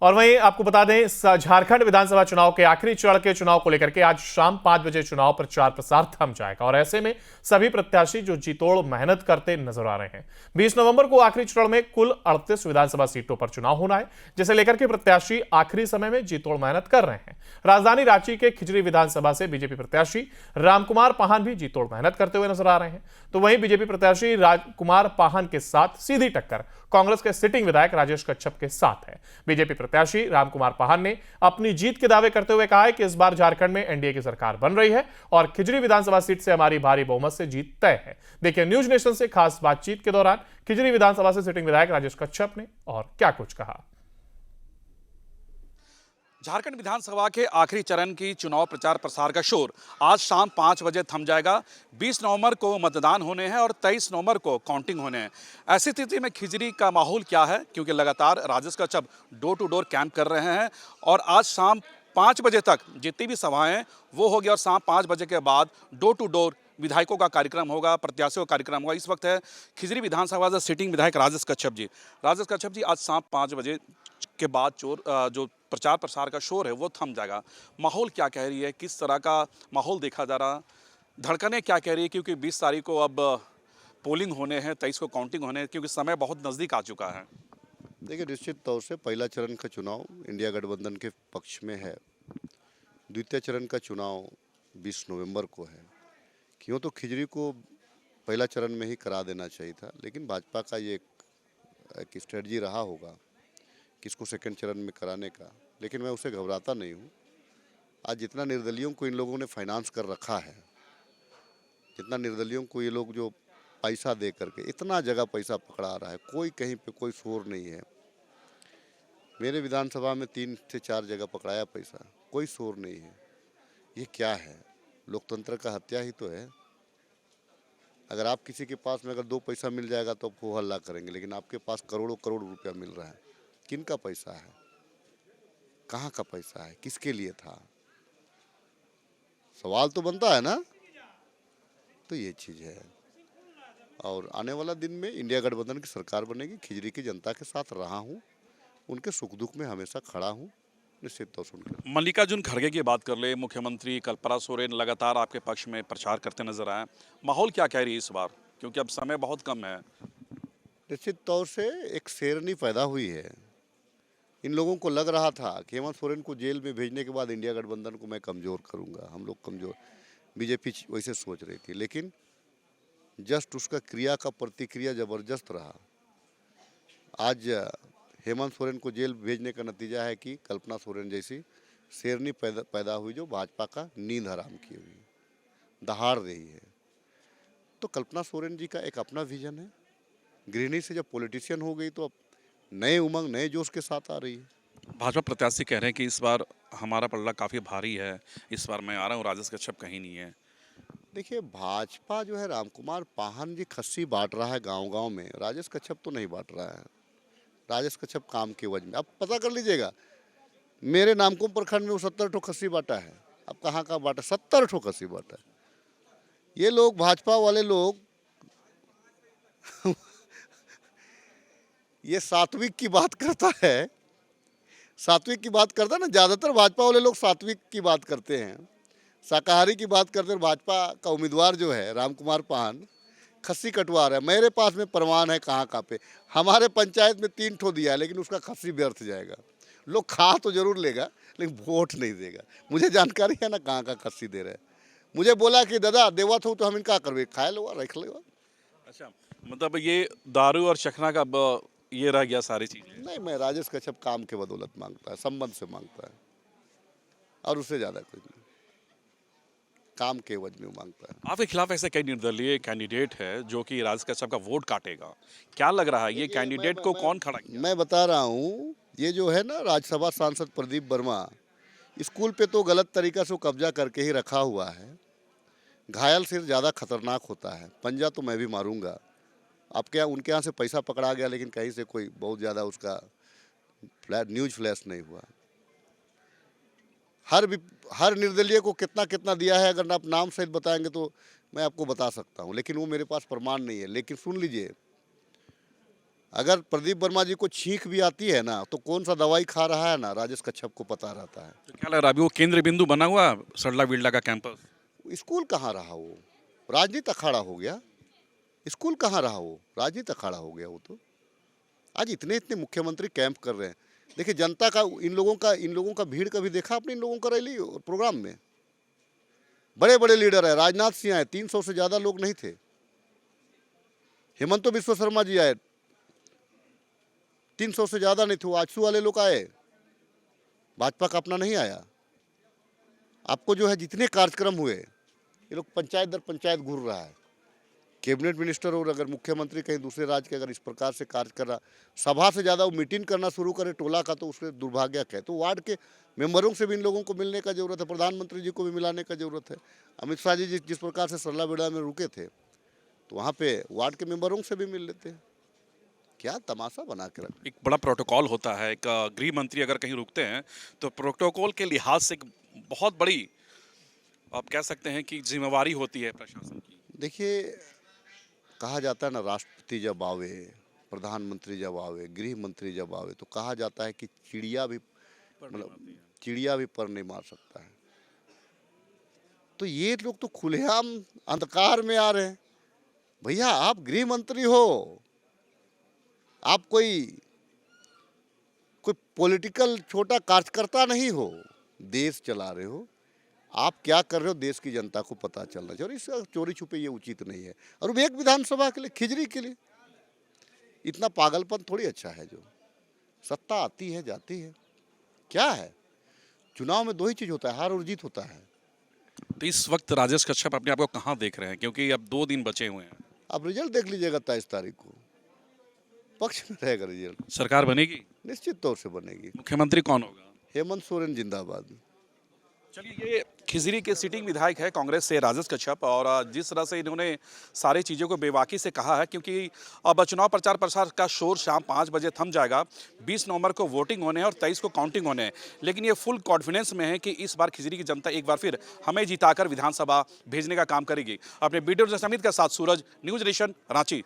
और वहीं आपको बता दें, झारखंड विधानसभा चुनाव के आखिरी चरण के चुनाव को लेकर के आज शाम 5 बजे चुनाव प्रचार प्रसार थम जाएगा और ऐसे में सभी प्रत्याशी जो जी तोड़ मेहनत करते नजर आ रहे हैं। 20 नवंबर को आखिरी चरण में कुल 38 विधानसभा सीटों पर चुनाव होना है, जिसे लेकर के प्रत्याशी आखिरी समय में जी तोड़ मेहनत कर रहे हैं। राजधानी रांची के खिजरी विधानसभा से बीजेपी प्रत्याशी रामकुमार पाहन भी जी तोड़ मेहनत करते हुए नजर आ रहे हैं। तो वहीं बीजेपी प्रत्याशी राजकुमार पाहन के साथ सीधी टक्कर कांग्रेस के सिटिंग विधायक राजेश कच्छप के साथ है। बीजेपी प्रत्याशी रामकुमार पाहन ने अपनी जीत के दावे करते हुए कहा है कि इस बार झारखंड में एनडीए की सरकार बन रही है और खिजरी विधानसभा सीट से हमारी भारी बहुमत से जीत तय है। देखिए न्यूज नेशन से खास बातचीत के दौरान खिजरी विधानसभा से सिटिंग विधायक राजेश कच्छप ने और क्या कुछ कहा। झारखंड विधानसभा के आखिरी चरण की चुनाव प्रचार प्रसार का शोर आज शाम 5 बजे थम जाएगा। 20 नवंबर को मतदान होने हैं और 23 नवंबर को काउंटिंग होने हैं। ऐसी स्थिति में खिजरी का माहौल क्या है, क्योंकि लगातार Rajesh Kachhap door to door camp कर रहे हैं और आज शाम 5 बजे तक जितनी भी सभाएं वो होगी और शाम 5 बजे के बाद डोर टू डोर विधायकों का कार्यक्रम होगा, प्रत्याशियों का कार्यक्रम होगा। इस वक्त है खिजरी विधानसभा से सिटिंग विधायक राजेश कच्छप जी। राजेश कच्छप जी, आज शाम 5 बजे के बाद जो प्रचार प्रसार का शोर है वो थम जाएगा। माहौल क्या कह रही है, किस तरह का माहौल देखा जा रहा, धड़कनें क्या कह रही है, क्योंकि 20 तारीख को अब पोलिंग होने हैं, 23 को काउंटिंग होने हैं, क्योंकि समय बहुत नज़दीक आ चुका है। देखिए, निश्चित तौर से पहला चरण का चुनाव इंडिया गठबंधन के पक्ष में है। द्वितीय चरण का चुनाव 20 नवंबर को है। क्यों तो खिजरी को पहला चरण में ही करा देना चाहिए था, लेकिन भाजपा का ये एक स्ट्रेटजी रहा होगा किसको सेकंड चरण में कराने का, लेकिन मैं उसे घबराता नहीं हूँ। आज जितना निर्दलियों को इन लोगों ने फाइनेंस कर रखा है, जितना निर्दलियों को ये लोग जो पैसा दे करके इतना जगह पैसा पकड़ा रहा है, कोई कहीं पे कोई शोर नहीं है। मेरे विधानसभा में 3 से 4 जगह पकड़ाया पैसा, कोई शोर नहीं है। ये क्या है? लोकतंत्र का हत्या ही तो है। अगर आप किसी के पास में अगर 2 पैसा मिल जाएगा तो आप वो हल्ला करेंगे, लेकिन आपके पास करोड़ों करोड़ रुपया मिल रहा है। किन का पैसा है, कहाँ का पैसा है, किसके लिए था? सवाल तो बनता है ना। तो ये चीज़ है और आने वाला दिन में इंडिया गठबंधन की सरकार बनेगी। खिजरी की जनता के साथ रहा हूँ, उनके सुख दुख में हमेशा खड़ा हूँ। निश्चित तौर से उनके मल्लिकार्जुन खड़गे की बात कर ले, मुख्यमंत्री कल्पना सोरेन लगातार आपके पक्ष में प्रचार करते नजर आए। माहौल क्या कह रही है इस बार, क्योंकि अब समय बहुत कम है? निश्चित तौर से एक शेरनी पैदा हुई है। इन लोगों को लग रहा था कि हेमंत सोरेन को जेल में भेजने के बाद इंडिया गठबंधन को मैं कमज़ोर करूंगा, हम लोग कमज़ोर, बीजेपी वैसे सोच रही थी, लेकिन जस्ट उसका क्रिया का प्रतिक्रिया ज़बरदस्त रहा। आज हेमंत सोरेन को जेल भेजने का नतीजा है कि कल्पना सोरेन जैसी शेरनी पैदा हुई, जो भाजपा का नींद हराम की हुई, दहाड़ रही है। तो कल्पना सोरेन जी का एक अपना विजन है। गृहिणी से जब पॉलिटिशियन हो गई तो अब नए उमंग नए जोश के साथ आ रही है। भाजपा प्रत्याशी कह रहे हैं कि इस बार हमारा पल्ला काफ़ी भारी है, इस बार मैं आ रहा हूँ, राजेश कच्छप कहीं नहीं है। देखिए, भाजपा जो है रामकुमार पाहन जी खस्सी बांट रहा है गांव-गांव में, राजेश कच्छप तो नहीं बांट रहा है। राजेश कच्छप काम के वजह में, आप पता कर लीजिएगा, मेरे नामकुम प्रखंड में वो 70 ठो खस्सी बांटा है। अब कहाँ का बांटा? 70 ठो खस्सी बांटा है। ये लोग भाजपा वाले लोग ये सात्विक की बात करता है, सात्विक की बात करता है ना। ज़्यादातर भाजपा वाले लोग सात्विक की बात करते हैं, शाकाहारी की बात करते हैं। भाजपा का उम्मीदवार जो है रामकुमार पाहन खस्सी कटवा रहा है। मेरे पास में प्रमाण है कहाँ कहाँ पे। हमारे पंचायत में 3 ठो दिया है, लेकिन उसका खस्सी व्यर्थ जाएगा। लोग खा तो जरूर लेगा, लेकिन वोट नहीं देगा। मुझे जानकारी है ना कहाँ का खस्सी दे रहे हैं। मुझे बोला कि दादा देवा तो हम इनका करवे, खाए लो रख लो। अच्छा, मतलब ये दारू और चखना का ये रह गया सारी चीज़ें? नहीं, मैं राजेश कच्छप काम के बदौलत मांगता है, संबंध से मांगता है, और उससे ज़्यादा कुछ नहीं। काम के एवज में मांगता है। आपके खिलाफ ऐसे कई निर्दलीय कैंडिडेट है जो कि राजेश कच्छप का वोट काटेगा, क्या लग रहा है ये कैंडिडेट को कौन खड़ा किया? मैं बता रहा हूँ, ये जो है ना राज्यसभा सांसद प्रदीप वर्मा, स्कूल पे तो गलत तरीका से कब्जा करके ही रखा हुआ है। घायल सिर ज़्यादा खतरनाक होता है, पंजा तो मैं भी मारूंगा। आपके यहाँ उनके यहाँ से पैसा पकड़ा गया, लेकिन कहीं से कोई बहुत ज़्यादा उसका न्यूज फ्लैश नहीं हुआ। हर निर्दलीय को कितना कितना दिया है, अगर आप नाम सहित बताएंगे तो मैं आपको बता सकता हूं, लेकिन वो मेरे पास प्रमाण नहीं है। लेकिन सुन लीजिए, अगर प्रदीप वर्मा जी को छींक भी आती है ना, तो कौन सा दवाई खा रहा है ना, राजेश कच्छप को पता रहता है। तो क्या लग रहा है अभी वो केंद्र बिंदु बना हुआ सड़ला विड़ला का कैंपस? स्कूल कहाँ रहा वो, राजनीति अखाड़ा हो गया। स्कूल कहाँ रहा वो, राजनीति अखाड़ा हो गया वो तो। आज इतने इतने मुख्यमंत्री कैंप कर रहे हैं। देखिए जनता का इन लोगों का भीड़ कभी देखा आपने इन लोगों का रैली और प्रोग्राम में? बड़े बड़े लीडर है, राजनाथ सिंह आए, 300 से ज्यादा लोग नहीं थे। हेमंत बिश्व शर्मा जी आए, 300 से ज्यादा नहीं थे। वो आजसू वाले लोग आए, भाजपा का अपना नहीं आया। आपको जो है जितने कार्यक्रम हुए, ये लोग पंचायत दर पंचायत घूर रहा है। कैबिनेट मिनिस्टर और अगर मुख्यमंत्री कहीं दूसरे राज्य के अगर इस प्रकार से कार्य कर रहा, सभा से ज़्यादा वो मीटिंग करना शुरू करे टोला का, तो उसके दुर्भाग्य है। तो वार्ड के मेंबरों से भी इन लोगों को मिलने का जरूरत है, प्रधानमंत्री जी को भी मिलाने का जरूरत है। अमित शाह जी जिस प्रकार से सरला बेड़ा में रुके थे, तो वहाँ पे वार्ड के मेंबरों से भी मिल लेते हैं। क्या तमाशा बना के रख। एक बड़ा प्रोटोकॉल होता है, एक गृह मंत्री अगर कहीं रुकते हैं तो प्रोटोकॉल के लिहाज से एक बहुत बड़ी, आप कह सकते हैं कि जिम्मेवारी होती है प्रशासन की। देखिए कहा जाता है ना, राष्ट्रपति जब आवे, प्रधानमंत्री जब आवे, गृह मंत्री जब आवे, तो कहा जाता है कि चिड़िया भी पर नहीं मार सकता है। तो ये लोग तो खुलेआम अंधकार में आ रहे हैं। भैया आप गृह मंत्री हो, आप कोई पॉलिटिकल छोटा कार्यकर्ता नहीं हो, देश चला रहे हो। आप क्या कर रहे हो देश की जनता को पता चलना चाहिए, और इसका चोरी छुपे ये उचित नहीं है। और वो एक विधानसभा के लिए, खिजरी के लिए इतना पागलपन थोड़ी अच्छा है। जो सत्ता आती है जाती है, क्या है, चुनाव में दो ही चीज होता है, हार और जीत होता है। तो इस वक्त राजेश कश्यप अपने आप को कहाँ देख रहे हैं, क्योंकि अब 2 दिन बचे हुए हैं? आप रिजल्ट देख लीजिएगा, 23 तारीख को पक्ष में रहेगा रिजल्ट। सरकार बनेगी? निश्चित तौर से बनेगी। मुख्यमंत्री कौन होगा? हेमंत सोरेन जिंदाबाद। चलिए, ये खिजरी के सिटिंग विधायक है कांग्रेस से राजेश कश्यप, और जिस तरह से इन्होंने सारी चीज़ों को बेबाकी से कहा है, क्योंकि अब चुनाव प्रचार प्रसार का शोर शाम 5 बजे थम जाएगा। 20 नवंबर को वोटिंग होने हैं और 23 को काउंटिंग होने हैं। लेकिन ये फुल कॉन्फिडेंस में है कि इस बार खिजरी की जनता एक बार फिर हमें जिताकर विधानसभा भेजने का काम करेगी। अपने वीडियो जर्नलिस्ट अमित के साथ सूरज, न्यूज नेशन, रांची।